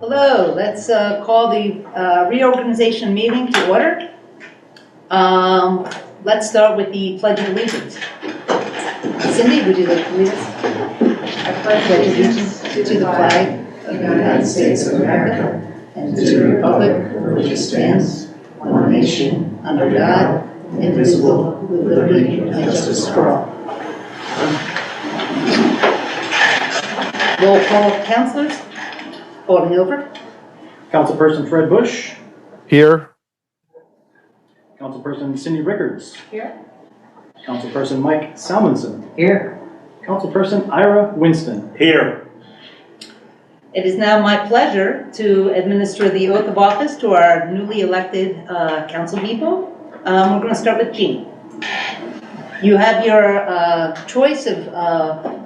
Hello, let's call the reorganization meeting to order. Let's start with the Pledge of Allegiance. Cindy, would you like to lead us? I pledge allegiance to the flag of the United States of America and to the republic for which it stands, one nation, under God, indivisible, with liberty and justice for all. Roll call of councilors. Voting over. Councilperson Fred Bush. Here. Councilperson Cindy Rickards. Here. Councilperson Mike Salmonson. Here. Councilperson Ira Winston. Here. It is now my pleasure to administer the oath of office to our newly elected council people. We're going to start with Jean. You have your choice of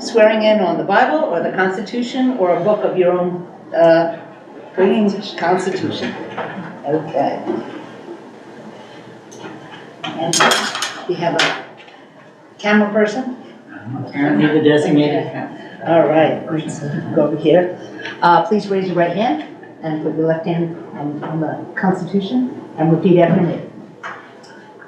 swearing in on the Bible or the Constitution or a book of your own Constitution. Okay. And we have a camera person. Apparently the designated. All right, let's go over here. Please raise your right hand and put your left hand on the Constitution and repeat after me.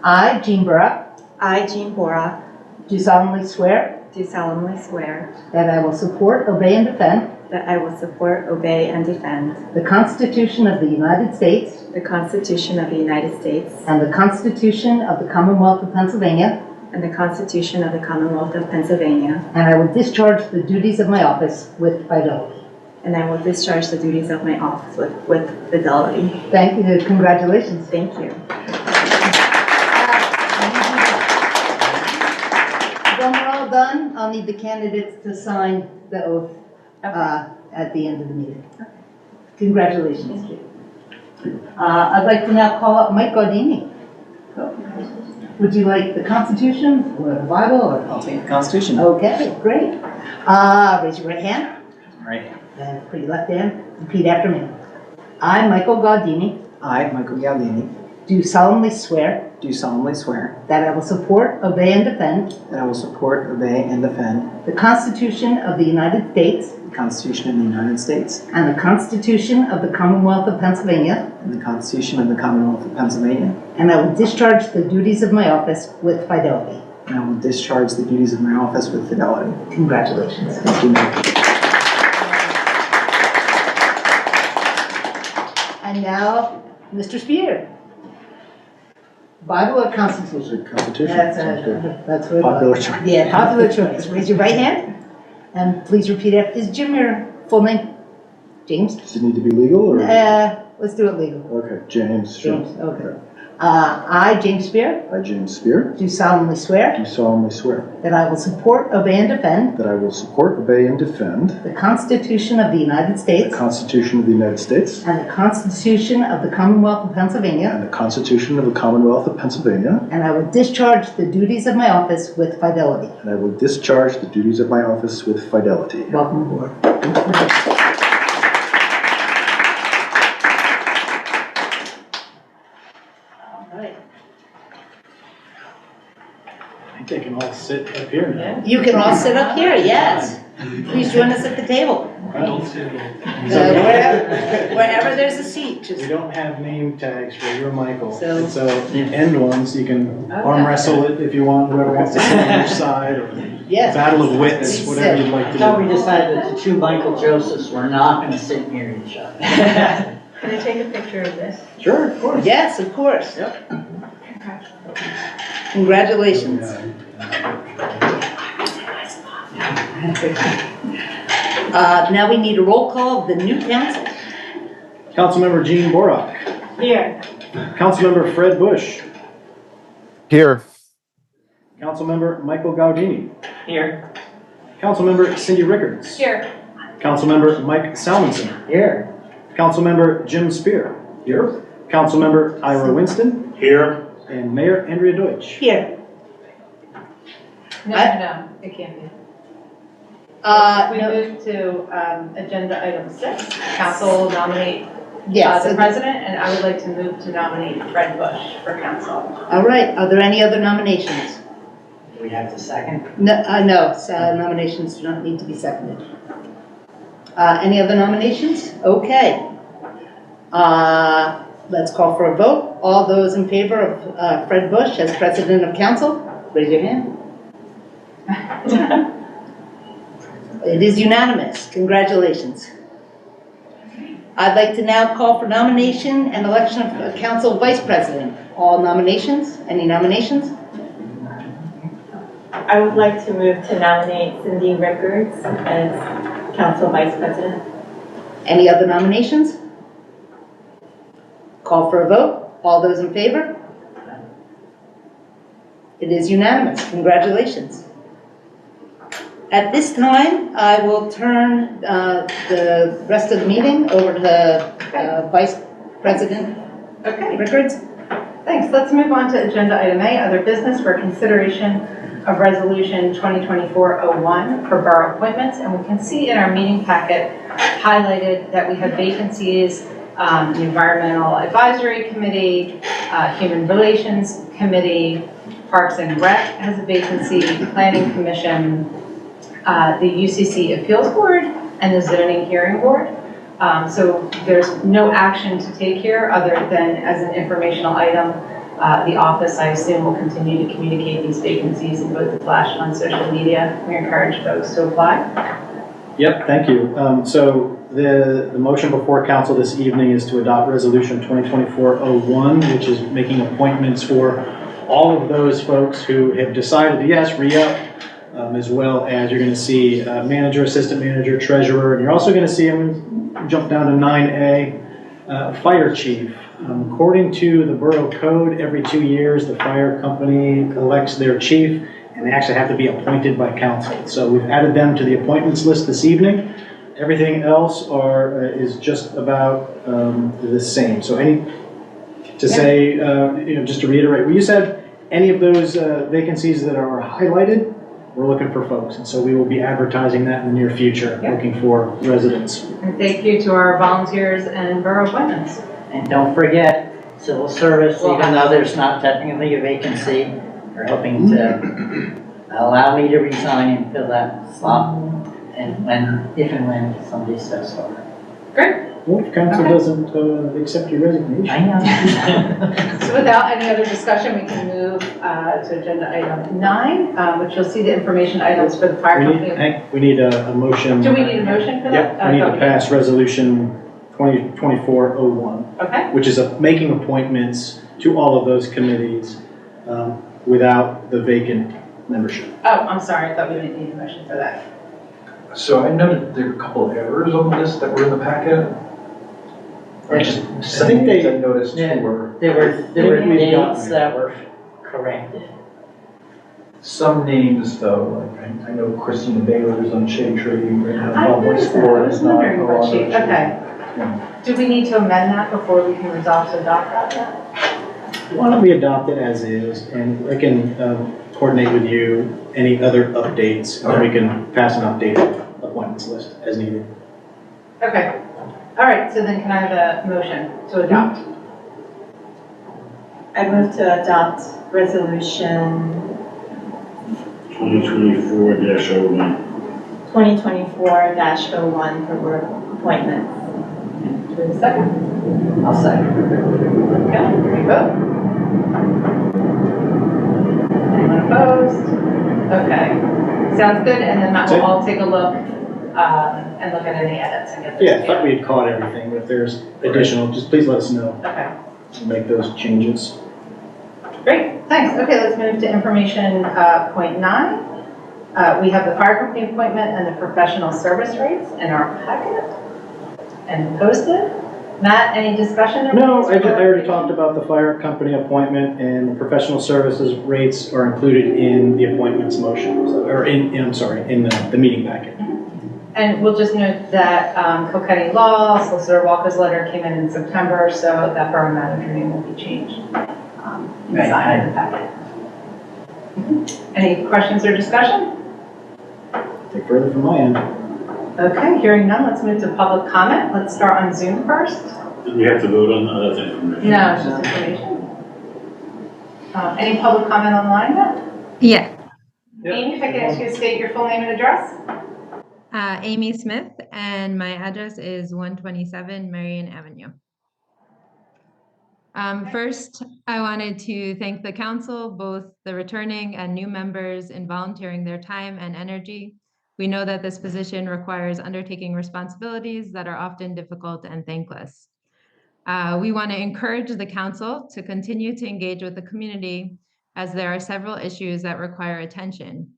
I, Jean Borough, I, Jean Borough, do solemnly swear do solemnly swear that I will support, obey, and defend that I will support, obey, and defend the Constitution of the United States the Constitution of the United States and the Constitution of the Commonwealth of Pennsylvania, and the Constitution of the Commonwealth of Pennsylvania, and I will discharge the duties of my office with fidelity. and I will discharge the duties of my office with fidelity. Thank you. Congratulations. Thank you. When we're all done, I'll need the candidates to sign the oath at the end of the meeting. Congratulations. I'd like to now call up Mike Gaudini. Would you like the Constitution or the Bible? I'll take the Constitution. Okay, great. Raise your right hand. Right. And put your left hand. Repeat after me. I, Michael Gaudini, I, Michael Galdini, do solemnly swear do solemnly swear that I will support, obey, and defend that I will support, obey, and defend the Constitution of the United States the Constitution of the United States and the Constitution of the Commonwealth of Pennsylvania, and the Constitution of the Commonwealth of Pennsylvania, and I will discharge the duties of my office with fidelity. and I will discharge the duties of my office with fidelity. Congratulations. Thank you. And now, Mr. Spear. Bible or Constitution? Constitution. That's what Popular choice. Yeah, popular choice. Raise your right hand and please repeat after. Is Jim your full name? James? Does it need to be legal or? Let's do it legal. Okay, James. Sure. James, okay. I, James Spear, I, James Spear, do solemnly swear do solemnly swear that I will support, obey, and defend that I will support, obey, and defend the Constitution of the United the States Constitution of the United States and the Constitution of the Commonwealth of Pennsylvania, and the Constitution of the Commonwealth of Pennsylvania, and I will discharge the duties of my office with fidelity. and I will discharge the duties of my office with fidelity. Welcome aboard. All right. I think they can all sit up here now. You can all sit up here, yes. Please join us at the table. Wherever there's a seat, We just, don't have name tags for you or Michael. So- And so the end ones, you can arm wrestle it if you want, whoever wants to sit on your side, or yes. battle of wits, whatever you'd like I to thought we do. decided that the two Michael Josephs were not going to sit near each other. Can I take a picture of this? Sure, of course. Yes, of course. Yep. Congratulations. Now we need a roll call of the new council. Councilmember Jean Borough. Here. Councilmember Fred Bush. Here. Councilmember Michael Gaudini. Here. Councilmember Cindy Rickards. Here. Councilmember Mike Salmonson. Here. Councilmember Jim Spear. Here. Councilmember Ira Winston. Here. And Mayor Andrea Deutsch. Here. No, it can't be. We No, move to agenda item 6, council will nominate yes. the president, and I would like to move to nominate Fred Bush for council. All right, are there any other nominations? We have the second. No, nominations do not need to be seconded. Any other nominations? Okay. Let's call for a vote. All those in favor of Fred Bush as president of council, raise your hand. It is unanimous. Congratulations. I'd like to now call for nomination and election of council vice president. All nominations? Any nominations? I would like to move to nominate Cindy Rickards as council vice president. Any other nominations? Call for a vote. All those in favor? It is unanimous. Congratulations. At this time, I will turn the rest of the meeting over to Vice President Okay, Rickards. thanks. Let's move on to agenda item A, other business for consideration of resolution 2024-01 for borough appointments. And we can see in our meeting packet highlighted that we have vacancies, the Environmental Advisory Committee, Human Relations Committee, Parks and Rec has a vacancy, Planning Commission, the UCC Appeals Board, and the Zoning Hearing Board. So there's no action to take here other than as an informational item. The office, I assume, will continue to communicate these vacancies and both the flash on social media. We encourage folks to apply. Yep, thank you. So the motion before council this evening is to adopt resolution 2024-01, which is making appointments for all of those folks who have decided to, yes, re-up, as well as you're going to see manager, assistant manager, treasurer, and you're also going to see them jump down to 9A, fire chief. According to the borough code, every 2 years the fire company elects their chief, and they actually have to be appointed by council. So we've added them to the appointments list this evening. Everything else is just about the same. So just to reiterate what you said, any of those vacancies that are highlighted, we're looking for folks. And so we will be advertising that in the near future, looking for residents. And thank you to our volunteers and borough appointments. And don't forget, civil service, even though there's not technically a vacancy, they're hoping to allow me to resign and fill that slot and if and when somebody steps forward. Great. Well, if council doesn't accept your resignation. I know. So without any other discussion, we can move to agenda item 9, which you'll see the information items for the fire company. We need a motion. Do we need a motion for that? Yep, we need to pass resolution 2024-01, Okay. which is making appointments to all of those committees without the vacant membership. Oh, I'm sorry. I thought we didn't need a motion for that. So I noted there are a couple of errors on this that were in the packet. I think names I noticed Yeah. were, There were We've got- dates that were corrected. some names though, like I know Christina Baylor is on Shade Tree, and I Bob noticed that. I Ford was is not wondering what on she, Shade. okay. Yeah. Do we need to amend that before we can resolve to adopt that yet? Why don't we adopt it as is, and I can coordinate with you any other updates, and then we can pass an updated appointments list as needed. Okay. All right. So then can I have a motion to adopt? I move to adopt resolution 2024-01. 2024-01 for board appointments. Do we have a second? I'll second. Okay. We vote. Anyone opposed? Okay. Sounds good. And then That's we'll it. all take a look and look at any edits and get those. Yeah, I thought we had caught everything, but if there's additional, just please let us know. Okay. We'll make those changes. Great, thanks. Okay, let's move to information point 9. We have the fire company appointment and the professional service rates in our packet and posted. Matt, any discussion? of No, these? I already talked about the fire company appointment, and the professional services rates are included in the appointments motion, or in the meeting packet. And we'll just note that Kilkenny Law, Solicitor Walker's letter came in September, so that borough manager name will be changed inside of the packet. Any questions or discussion? Take further from my end. Okay, hearing none, let's move to public comment. Let's start on Zoom first. Did we have to vote on that? That's information. No, it's just information. Any public comment online yet? Yeah, Amy, if I could ask you to state your full name and address? Amy Smith, and my address is 127 Marion Avenue. First, I wanted to thank the council, both the returning and new members, in volunteering their time and energy. We know that this position requires undertaking responsibilities that are often difficult and thankless. We want to encourage the council to continue to engage with the community, as there are several issues that require attention.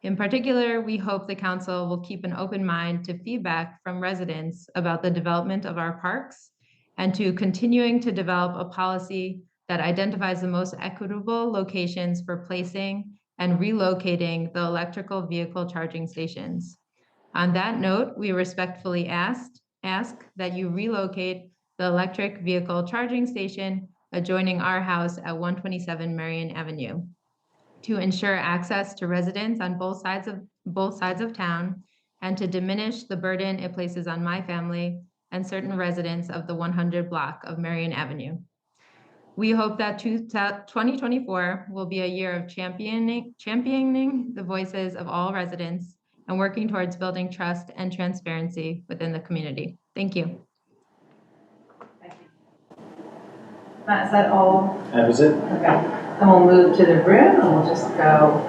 In particular, we hope the council will keep an open mind to feedback from residents about the development of our parks and to continuing to develop a policy that identifies the most equitable locations for placing and relocating the electrical vehicle charging stations. On that note, we respectfully ask that you relocate the electric vehicle charging station adjoining our house at 127 Marion Avenue to ensure access to residents on both sides of town and to diminish the burden it places on my family and certain residents of the 100 block of Marion Avenue. We hope that 2024 will be a year of championing the voices of all residents and working towards building trust and transparency within the community. Thank you. Matt, is that all? That was it. Okay. Then we'll move to the room and we'll just go.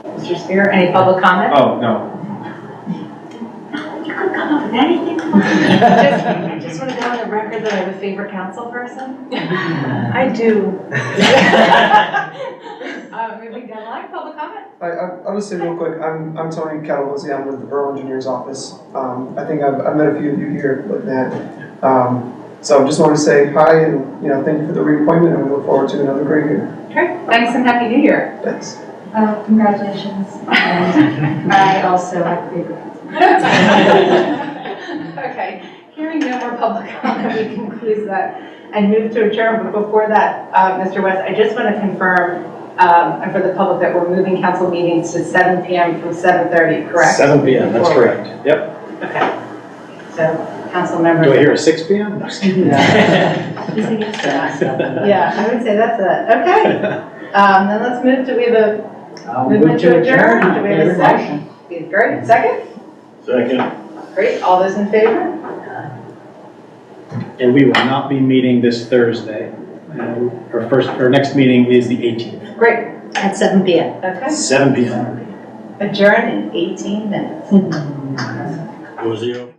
Mr. Spear, any public comment? Oh, no. You could come up with anything. I just want to go on the record that I have a favorite council person. I do. Moving down the line, public comment? I'll just say real quick, I'm Tony Catalozzi, I'm with the Borough Engineer's Office. I think I've met a few of you here, but Matt. So I just want to say hi and, thank you for the reappointment, and we look forward to another great year. Okay, thanks and Happy New Year. Thanks. Congratulations. And I also have a favorite. Okay, hearing no more public comment, we conclude that and move to adjourn. But before that, Mr. West, I just want to confirm, and for the public, that we're moving council meetings to 7 p.m. from 7:30, correct? 7 p.m., that's correct. Yep. Okay. So, council members. Do I hear a 6 p.m.? No. Yeah, I would say that's it. Okay. Then let's move to, we have a movement to adjourn. Do we have a second? Great. Second? Second. Great. All those in favor? And we will not be meeting this Thursday. Our next meeting is the 18th. Great. At 7 p.m. Okay. 7 p.m. Adjourn in 18 minutes. 4-0.